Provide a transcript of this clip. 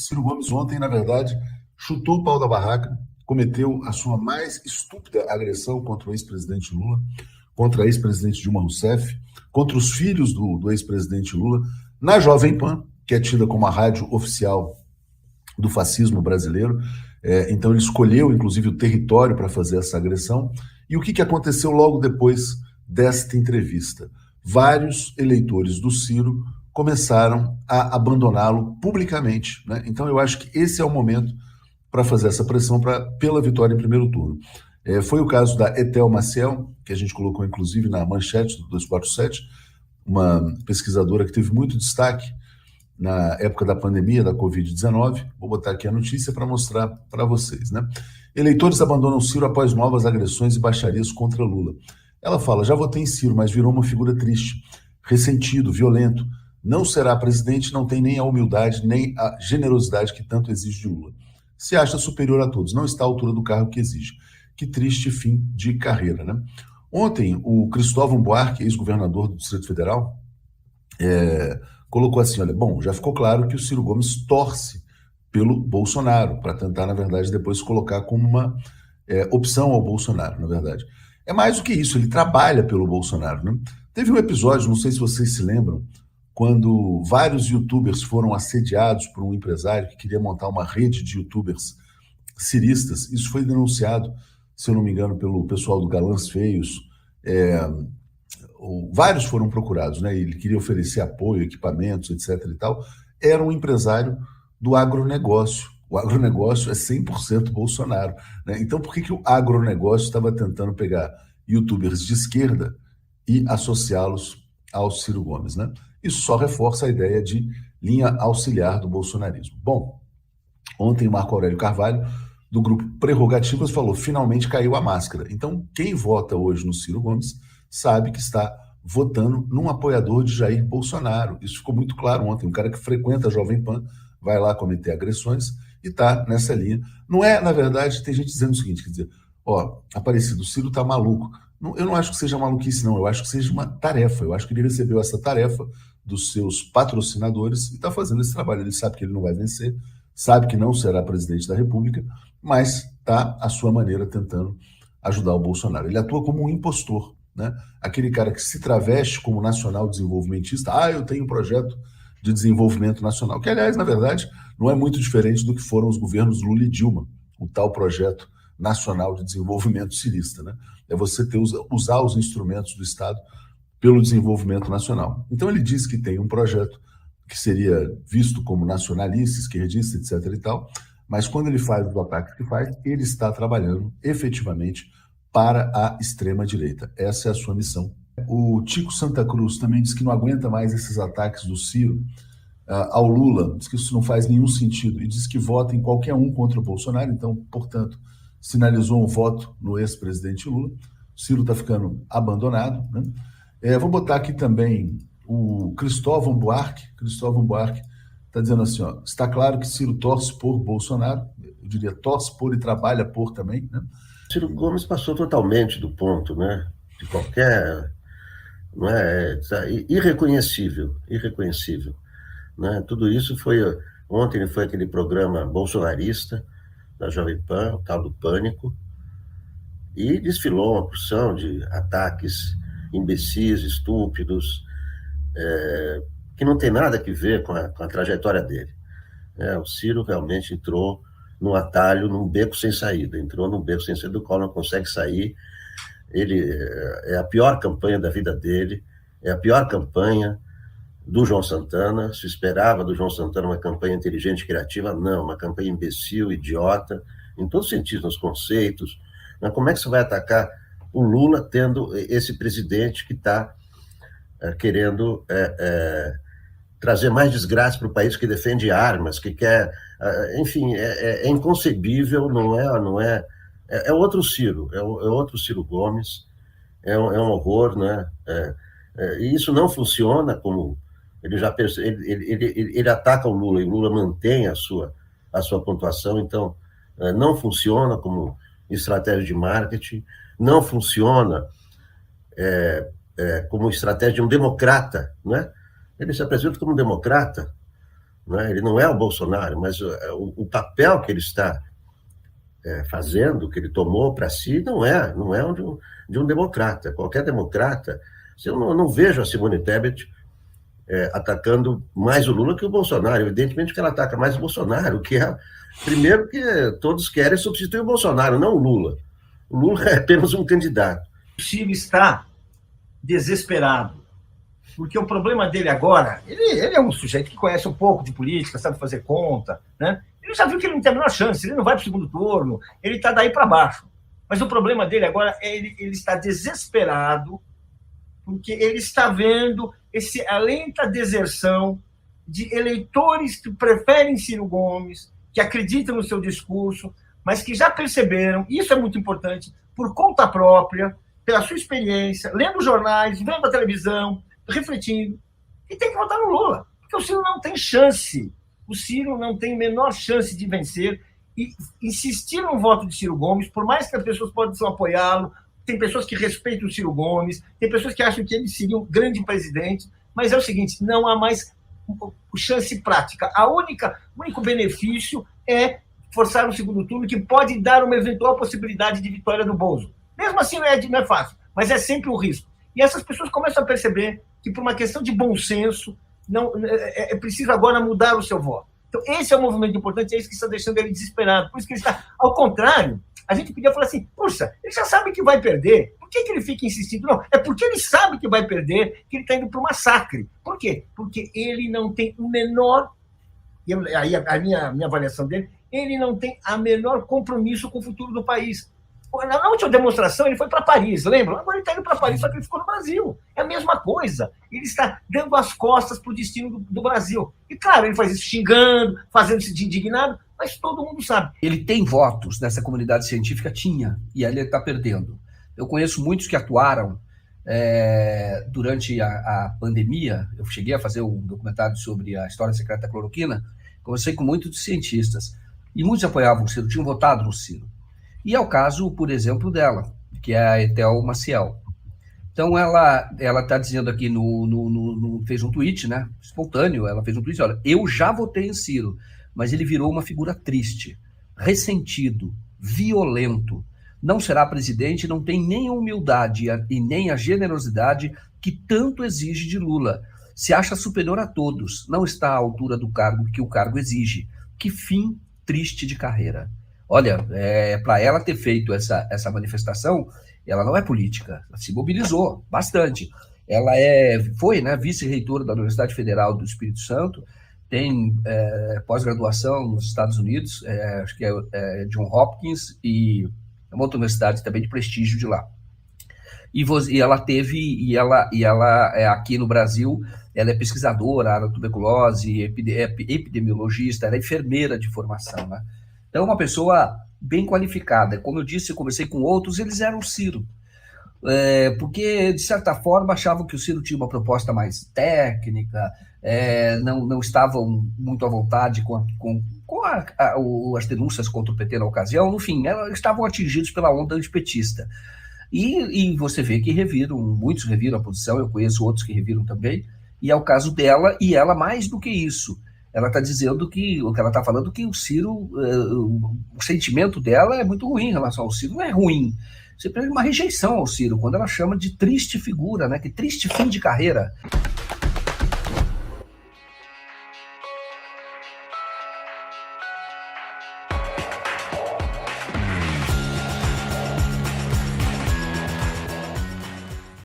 Ciro Gomes ontem, na verdade, chutou o pau da barraca, cometeu a sua mais estúpida agressão contra o ex-presidente Lula, contra a ex-presidente Dilma Rousseff, contra os filhos do ex-presidente Lula, na Jovem Pan, que é tida como a rádio oficial do fascismo brasileiro. Então ele escolheu, inclusive, o território para fazer essa agressão. E o que aconteceu logo depois desta entrevista? Vários eleitores do Ciro começaram a abandoná-lo publicamente, né? Então eu acho que esse é o momento para fazer essa pressão pela vitória em primeiro turno. Foi o caso da Etel Maciel, que a gente colocou inclusive na manchete do 247, uma pesquisadora que teve muito destaque na época da pandemia da Covid-19. Vou botar aqui a notícia para mostrar para vocês, né? Eleitores abandonam Ciro após novas agressões e baixarias contra Lula. Ela fala: já votei em Ciro, mas virou uma figura triste, ressentido, violento. Não será presidente, não tem nem a humildade, nem a generosidade que tanto exige de Lula. Se acha superior a todos, não está à altura do cargo que exige. Que triste fim de carreira, né? Ontem, o Cristóvão Buarque, ex-governador do Distrito Federal, colocou assim: olha, bom, já ficou claro que o Ciro Gomes torce pelo Bolsonaro, para tentar, na verdade, depois se colocar como uma opção ao Bolsonaro, na verdade. É mais do que isso, ele trabalha pelo Bolsonaro, né? Teve um episódio, não sei se vocês se lembram, quando vários youtubers foram assediados por um empresário que queria montar uma rede de youtubers ciristas. Isso foi denunciado, se eu não me engano, pelo pessoal do Galãs Feios. Vários foram procurados, né? Ele queria oferecer apoio, equipamentos, etc. e tal. Era um empresário do agronegócio. O agronegócio é 100% Bolsonaro, né? Então, por que o agronegócio estava tentando pegar youtubers de esquerda e associá-los ao Ciro Gomes, né? Isso só reforça a ideia de linha auxiliar do bolsonarismo. Bom, ontem o Marco Aurélio Carvalho, do grupo Prerrogativas, falou: finalmente caiu a máscara. Então, quem vota hoje no Ciro Gomes sabe que está votando num apoiador de Jair Bolsonaro. Isso ficou muito claro ontem. Um cara que frequenta a Jovem Pan vai lá cometer agressões e está nessa linha. Não é, na verdade, tem gente dizendo o seguinte, quer dizer, Aparecido, o Ciro está maluco. Eu não acho que seja maluquice, não. Eu acho que seja uma tarefa. Eu acho que ele recebeu essa tarefa dos seus patrocinadores e está fazendo esse trabalho. Ele sabe que ele não vai vencer, sabe que não será presidente da República, mas está, à sua maneira, tentando ajudar o Bolsonaro. Ele atua como um impostor, né? Aquele cara que se traveste como nacional desenvolvimentista. Eu tenho um projeto de desenvolvimento nacional, que, aliás, na verdade, não é muito diferente do que foram os governos Lula e Dilma, o tal projeto nacional de desenvolvimento cirista, né? É você usar os instrumentos do Estado pelo desenvolvimento nacional. Então ele diz que tem um projeto que seria visto como nacionalista, esquerdista, etc. e tal, mas quando ele faz os ataques que faz, ele está trabalhando efetivamente para a extrema-direita. Essa é a sua missão. O Tico Santa Cruz também diz que não aguenta mais esses ataques do Ciro ao Lula, diz que isso não faz nenhum sentido e diz que vota em qualquer um contra o Bolsonaro. Então, portanto, sinalizou um voto no ex-presidente Lula. O Ciro está ficando abandonado, né? Vou botar aqui também o Cristóvão Buarque. Cristóvão Buarque está dizendo assim: está claro que Ciro torce por Bolsonaro, eu diria torce por e trabalha por também, né? Ciro Gomes passou totalmente do ponto, né? De qualquer, não é, irreconhecível, né? Tudo isso foi ontem, foi aquele programa bolsonarista da Jovem Pan, o tal do Pânico, e desfilou uma porção de ataques imbecis, estúpidos, que não tem nada a ver com a trajetória dele. O Ciro realmente entrou num atalho, num beco sem saída, do qual não consegue sair. Ele é a pior campanha da vida dele, é a pior campanha do João Santana. Se esperava do João Santana uma campanha inteligente e criativa, não, uma campanha imbecil, idiota, em todos os sentidos, nos conceitos. Mas como é que você vai atacar o Lula tendo esse presidente que está querendo trazer mais desgraça para o país, que defende armas, que quer... enfim, é inconcebível, não é... É outro Ciro, é outro Ciro Gomes, é um horror, né? E isso não funciona como... Ele ataca o Lula, e o Lula mantém a sua pontuação, então não funciona como estratégia de marketing, não funciona como estratégia de um democrata, né? Ele se apresenta como um democrata, né? Ele não é o Bolsonaro, mas o papel que ele está fazendo, que ele tomou para si, não é de um democrata. Qualquer democrata, eu não vejo a Simone Tebet atacando mais o Lula que o Bolsonaro. Evidentemente que ela ataca mais o Bolsonaro, que é, primeiro, que todos querem substituir o Bolsonaro, não o Lula. O Lula é apenas um candidato. O Ciro está desesperado, porque o problema dele agora, ele é um sujeito que conhece um pouco de política, sabe fazer conta, né? Ele já viu que ele não tem a menor chance, ele não vai para o segundo turno, ele está daí para baixo. Mas o problema dele agora é ele está desesperado, porque ele está vendo a lenta deserção de eleitores que preferem Ciro Gomes, que acreditam no seu discurso, mas que já perceberam, isso é muito importante, por conta própria, pela sua experiência, lendo jornais, vendo a televisão, refletindo, e tem que votar no Lula, porque o Ciro não tem chance. O Ciro não tem a menor chance de vencer, e insistir no voto de Ciro Gomes, por mais que as pessoas possam apoiá-lo, tem pessoas que respeitam o Ciro Gomes, tem pessoas que acham que ele seria um grande presidente, mas é o seguinte, não há mais chance prática. O único benefício é forçar um segundo turno que pode dar uma eventual possibilidade de vitória do Bozo. Mesmo assim, não é fácil, mas é sempre um risco. E essas pessoas começam a perceber que, por uma questão de bom senso, é preciso agora mudar o seu voto. Então, esse é um movimento importante, é isso que está deixando ele desesperado. Por isso que ele está... Ao contrário, a gente podia falar assim, puxa, ele já sabe que vai perder, por que ele fica insistindo? Não, é porque ele sabe que vai perder que ele está indo para o massacre. Por quê? Porque ele não tem o menor... Aí a minha avaliação dele, ele não tem a menor compromisso com o futuro do país. Na última demonstração, ele foi para Paris, lembra? Agora ele está indo para Paris, só que ele ficou no Brasil. É a mesma coisa. Ele está dando as costas para o destino do Brasil. E, claro, ele faz isso xingando, fazendo-se de indignado, mas todo mundo sabe. Ele tem votos nessa comunidade científica? Tinha, e aí ele está perdendo. Eu conheço muitos que atuaram durante a pandemia. Eu cheguei a fazer um documentário sobre a história secreta da cloroquina, conversei com muitos cientistas, e muitos apoiavam o Ciro, tinham votado no Ciro. E é o caso, por exemplo, dela, que é a Ethel Maciel. Então, ela está dizendo aqui, fez um tweet, né, espontâneo, ela fez um tweet, olha, eu já votei em Ciro, mas ele virou uma figura triste, ressentido, violento, não será presidente, não tem nem a humildade e nem a generosidade que tanto exige de Lula. Se acha superior a todos, não está à altura do cargo que o cargo exige. Que fim triste de carreira. Olha, para ela ter feito essa manifestação, ela não é política, ela se mobilizou bastante. Ela foi, né, vice-reitora da Universidade Federal do Espírito Santo, tem pós-graduação nos Estados Unidos, acho que é John Hopkins, e é uma outra universidade também de prestígio de lá. E ela aqui no Brasil, ela é pesquisadora na tuberculose, epidemiologista, ela é enfermeira de formação, né? Então, uma pessoa bem qualificada. Como eu disse, eu conversei com outros, eles eram o Ciro. Porque, de certa forma, achavam que o Ciro tinha uma proposta mais técnica, não estavam muito à vontade com as denúncias contra o PT na ocasião. No fim, estavam atingidos pela onda antipetista. E você vê que muitos reviram a posição, eu conheço outros que reviram também, e é o caso dela, e ela mais do que isso. Ela está dizendo o que ela está falando, que o Ciro, o sentimento dela é muito ruim em relação ao Ciro. Não é ruim, você perde uma rejeição ao Ciro, quando ela chama de triste figura, né? Que triste fim de carreira.